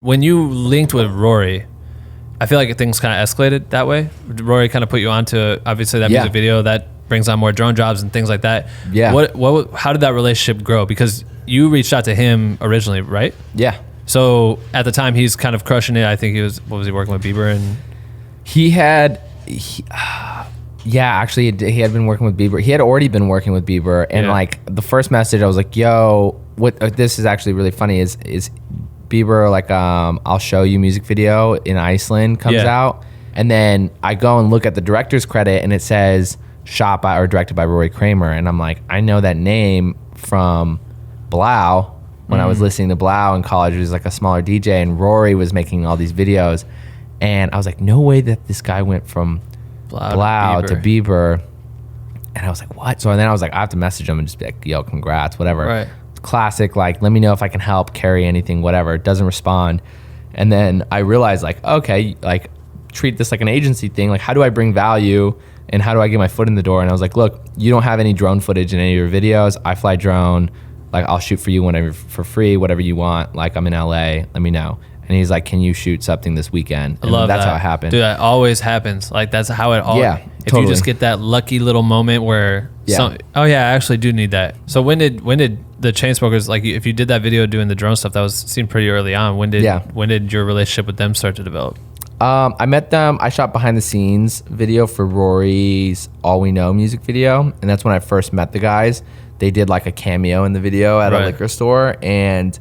When you linked with Rory, I feel like things kind of escalated that way. Rory kind of put you onto obviously that music video that brings on more drone jobs and things like that. Yeah. How did that relationship grow? Because you reached out to him originally, right? Yeah. So at the time he's kind of crushing it. I think he was working with Bieber and he had been working with Bieber. He had already been working with Bieber, and like the first message I was like, yo, what this is actually really funny is Bieber, like, I'll show you music video in Iceland comes out. And then I go and look at the director's credit and it says shot by or directed by RORY KRAMER. And I'm like, I know that name from Blau. When I was listening to Blau in college, it was like a smaller DJ and Rory was making all these videos. And I was like, no way that this guy went from Blau to Bieber. And I was like, what? So then I was like, I have to message him and just be like, yo, congrats, whatever. Right. Classic, like, let me know if I can help carry anything, whatever. Doesn't respond. And then I realized, like, okay, like, treat this like an agency thing. Like, how do I bring value and how do I get my foot in the door? And I was like, look, you don't have any drone footage in any of your videos. I fly drone. Like, I'll shoot for you whenever for free, whatever you want. Like, I'm in LA. Let me know. And he's like, can you shoot something this weekend? And I love that's that. how it happened. Dude, that always happens. Like, that's how it always. Yeah, if you just get that lucky little moment where, oh yeah, I actually do need that. So when did the Chainsmokers, like, if you did that video doing the drone stuff, that seemed pretty early on. When did your relationship with them start to develop? I met them. I shot behind the scenes video for Rory's All We Know music video, and that's when I first met the guys. They did like a cameo in the video at a liquor store, and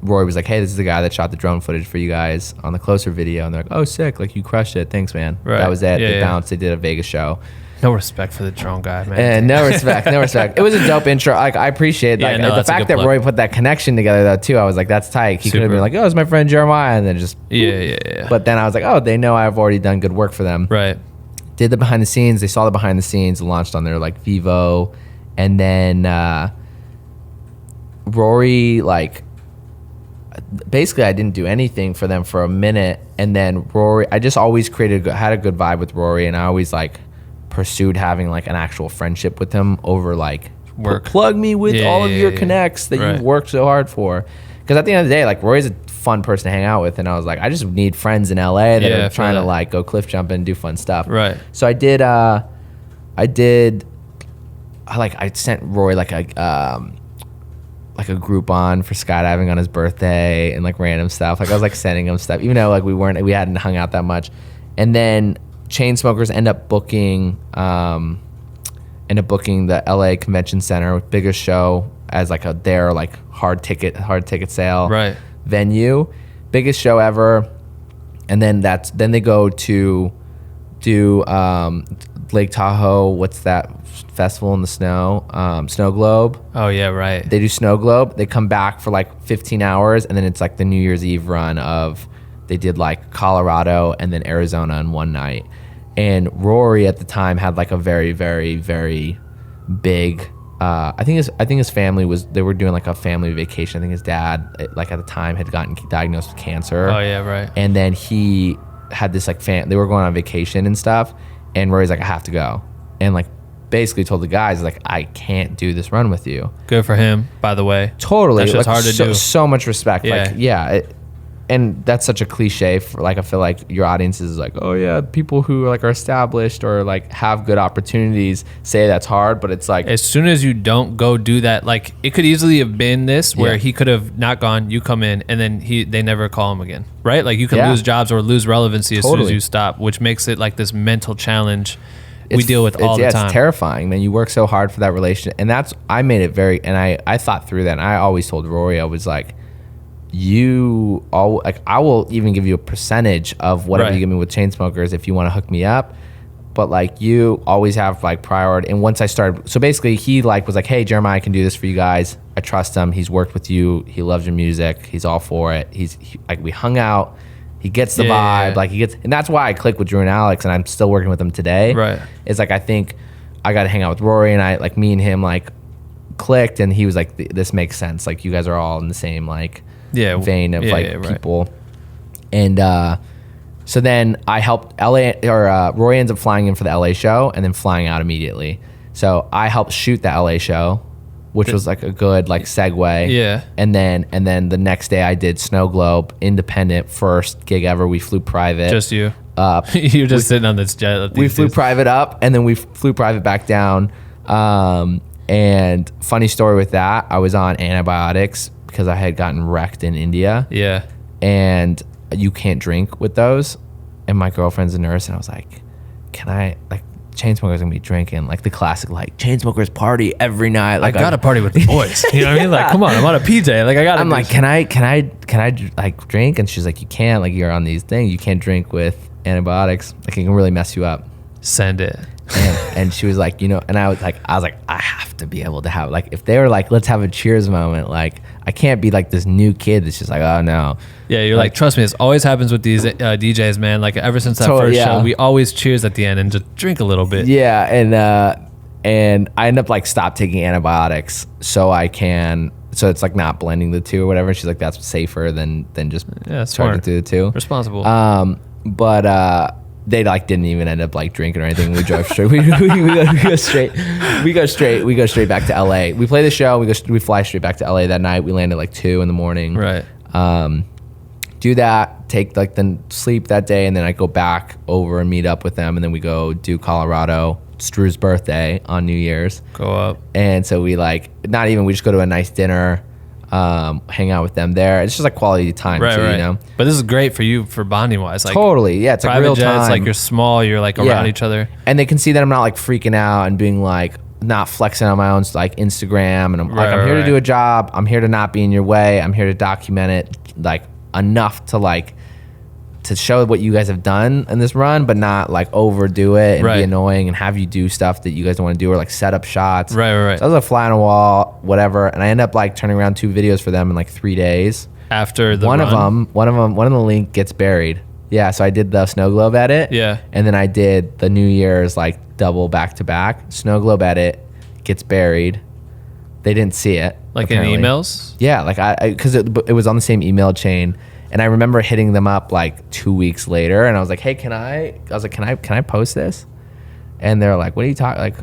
Rory was like, hey, this is the guy that shot the drone footage for you guys on the Closer video. And they're like, oh, sick. Like, you crushed it. Thanks, man. Right. That was it. They bounced. They did a Vegas show. No respect for the drone guy, man. And no respect. It was a dope intro. Like, I appreciate the fact that Rory put that connection together, though, too. I was like, that's tight. He could have been like, oh, it's my friend Jeremiah. And then just. Yeah. But then I was like, oh, they know I've already done good work for them. Right. Did the behind the scenes. They saw the behind the scenes, launched on their, like, Vivo. And then Rory, like, basically I didn't do anything for them for a minute, and then Rory, I just always had a good vibe with Rory, and I always like pursued having like an actual friendship with him over like work. Plug me with all of your connects that you've worked so hard for, because at the end of the day, like, Rory's a fun person to hang out with, and I was like, I just need friends in LA that are trying to like go cliff jumping and do fun stuff. Right. So I sent Rory like a Groupon for skydiving on his birthday and like random stuff. Like, I was like sending him stuff, even though like we hadn't hung out that much. And then Chainsmokers end up booking the LA Convention Center, biggest show, as like their like hard ticket sale venue, biggest show ever. And then they go to do Lake Tahoe. What's that festival in the snow? Snow Globe. Oh yeah, right. They do Snow Globe. They come back for like 15 hours, and then it's like the New Year's Eve run of. They did like Colorado and then Arizona in one night. And Rory at the time had like a very, very, very big. I think his family they were doing like a family vacation. I think his dad, like at the time, had gotten diagnosed with cancer. Oh yeah, right. And then he had this like they were going on vacation and stuff. And Rory's like, I have to go. And like basically told the guys, like, I can't do this run with you. Good for him, by the way. Totally. That's like, hard to do. So much respect. Yeah. Like, and that's such a cliche for, like, I feel like your audience is like, oh yeah, people who like are established or like have good opportunities say that's hard, but it's like, as soon as you don't go do that, like, it could easily have been this where he could have not gone, you come in, and then they never call him again, right? Like, you can lose jobs or lose relevancy as soon as you stop, which makes it like this mental challenge we deal with all the time. It's terrifying, man. You work so hard for that relationship, and I made it very, and I thought through that, and I always told Rory, I was like, I will even give you a percentage of whatever you give me with Chainsmokers if you want to hook me up, but like, you always have like priority. And once I started, so basically he like was like, hey Jeremiah, I can do this for you guys. I trust him. He's worked with you. He loves your music. He's all for it. Like, we hung out. He gets the vibe. Like, and that's why I clicked with Drew and Alex, and I'm still working with them today. Right. It's like, I think I got to hang out with Rory, and I like, me and him like clicked, and he was like, this makes sense. Like, you guys are all in the same like vein of people. And so then I helped Rory ends up flying in for the LA show and then flying out immediately. So I helped shoot the LA show, which was like a good like segue. Yeah. And then the next day I did Snow Globe, independent, first gig ever. We flew private. Just you. Up. You're just sitting on this jet. We flew private up, and then we flew private back down. And funny story with that, I was on antibiotics because I had gotten wrecked in India. Yeah. And you can't drink with those. And my girlfriend's a nurse, and I was like, can I, like, Chainsmokers gonna be drinking, like the classic, like, Chainsmokers party every night. Like, I gotta party with the boys. You know what I mean? Like, come on, I'm on a PJ. Like, I gotta. I'm like, can I like drink? And she's like, you can't. Like, you're on these things. You can't drink with antibiotics. Like, it can really mess you up. Send it. And she was like, you know, and I was like, I have to be able to have, like, if they were like, let's have a cheers moment, like, I can't be like this new kid that's just like, oh no. Yeah, you're like trust me, this always happens with these DJs, man. Like, ever since that first show, we always cheers at the end and just drink a little bit. Yeah, and I end up like stop taking antibiotics so it's like not blending the two or whatever. She's like, that's safer than just charging through the two. Responsible. But they like didn't even end up like drinking or anything. We drove straight. We go straight back to LA. We play the show. We fly straight back to LA that night. We land at like 2 a.m. Right. Do that. Take like the sleep that day, and then I go back over and meet up with them, and then we go do Colorado. It's Drew's birthday on New Year's. Go up. And so we like we just go to a nice dinner. Hang out with them there. It's just like quality time, right, too, right. you know. But this is great for you for bonding wise. Like, totally, yeah. It's like real time. It's like you're small. You're like around each other, and they can see that I'm not like freaking out and being like not flexing on my own like Instagram. And I'm I'm here to do a job. I'm here to not be in your way. I'm here to document it like enough to like to show what you guys have done in this run, but not like overdo it and be annoying and have you do stuff that you guys don't want to do or like set up shots. Right. So I was like fly on a wall, whatever, and I end up like turning around 2 videos for them in like 3 days. After the one of the link gets buried. Yeah, so I did the Snow Globe edit. Yeah. And then I did the New Year's like double back to back. Snow Globe edit gets buried. They didn't see it. Like apparently. in emails? Yeah, like because it was on the same email chain. And I remember hitting them up like 2 weeks later, and I was like, "Hey, can I post this?" And they're like, "What are you talking? Like,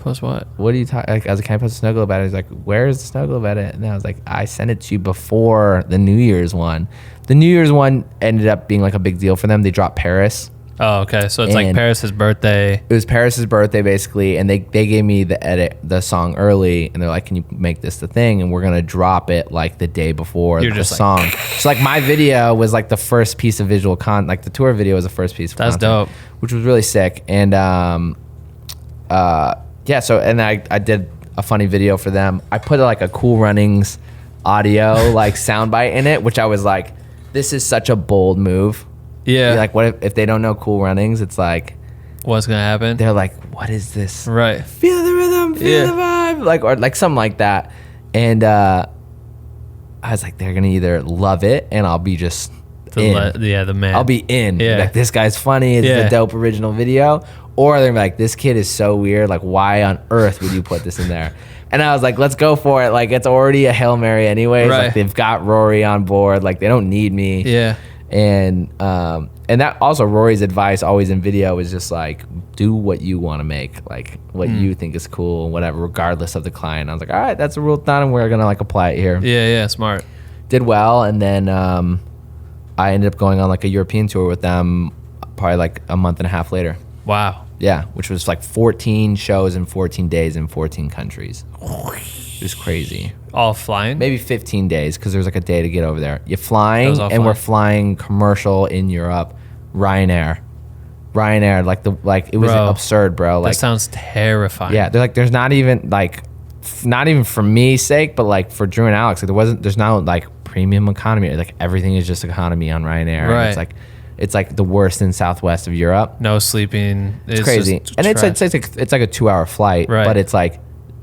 post what? What are you talking?" Like, I was like, "Can I post a Snow Globe edit?" He's like, "Where's the Snow Globe edit?" And I was like, "I sent it to you before the New Year's one." The New Year's one ended up being like a big deal for them. They dropped Paris. Oh, okay. So it's like Paris's birthday. It was Paris's birthday basically, and they gave me the song early, and they're like, "Can you make this the thing?" And we're gonna drop it like the day before the song. So like my video was like the first piece of visual content. Like the tour video was the first piece of content. That's dope. Which was really sick. And so and I did a funny video for them. I put like a Cool Runnings audio like soundbite in it, which I was like, this is such a bold move. Yeah. Like, what if they don't know Cool Runnings? It's like, what's gonna happen? They're like, what is this? Right. Feel the rhythm, feel the vibe, like, or like something like that. And I was like, they're gonna either love it, and I'll be just the man. I'll be in. Yeah. Like, this guy's funny. It's a dope original video. Or they're gonna be like, this kid is so weird. Like, why on earth would you put this in there? And I was like, let's go for it. Like, it's already a Hail Mary anyways. Right. Like, they've got Rory on board. Like, they don't need me. Yeah. And that also Rory's advice always in video is just like, do what you want to make, like what you think is cool, whatever, regardless of the client. I was like, all right, that's a rule of thumb, and we're gonna like apply it here. Yeah, smart. Did well, and then I ended up going on like a European tour with them, probably like a month and a half later. Wow. Yeah, which was like 14 shows in 14 days in 14 countries. It was crazy. All flying? Maybe 15 days because there was like a day to get over there. You're flying, and we're flying commercial in Europe. Ryanair, like it was absurd, bro. Like, that sounds terrifying. Yeah, they're like, there's not even for me sake, but like for Drew and Alex, like there's no like premium economy. Like everything is just economy on Ryanair. Right. And it's like the worst in Southwest of Europe. No sleeping. It's crazy, and it's like a 2-hour flight, right. But it's like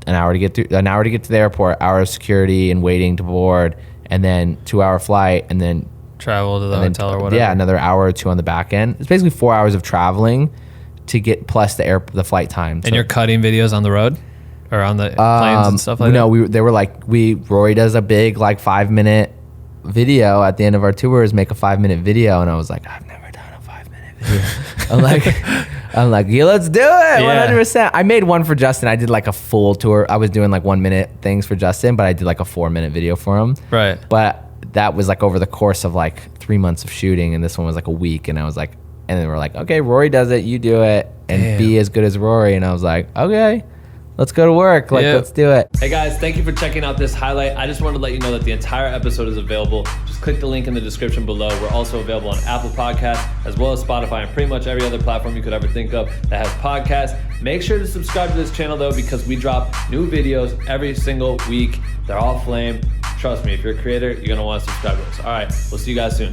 an hour to get to the airport, hour of security and waiting to board, and then 2-hour flight, and then travel to the hotel or whatever. Yeah, another hour or two on the back end. It's basically 4 hours of traveling to get plus the flight time. And you're cutting videos on the road or on the planes and stuff like that? No, they were like, Rory does a big like 5-minute video at the end of our tours, make a 5-minute video, and I was like, I've never done a 5-minute video. I'm like, yeah, let's do it. 100%. I made one for Justin. I did like a full tour. I was doing like 1 minute things for Justin, but I did like a 4 minute video for him. Right. But that was like over the course of like 3 months of shooting. And this one was like a week. And I was like, and then we're like, okay, Rory does it. You do it. And be as good as Rory. And I was like, okay. Let's go to work. Like, let's do it. Hey guys, thank you for checking out this highlight. I just wanted to let you know that the entire episode is available. Just click the link in the description below. We're also available on Apple Podcasts, as well as Spotify, and pretty much every other platform you could ever think of that has podcasts. Make sure to subscribe to this channel though, because we drop new videos every single week. They're all flame. Trust me, if you're a creator, you're gonna want to subscribe to us. All right, we'll see you guys soon.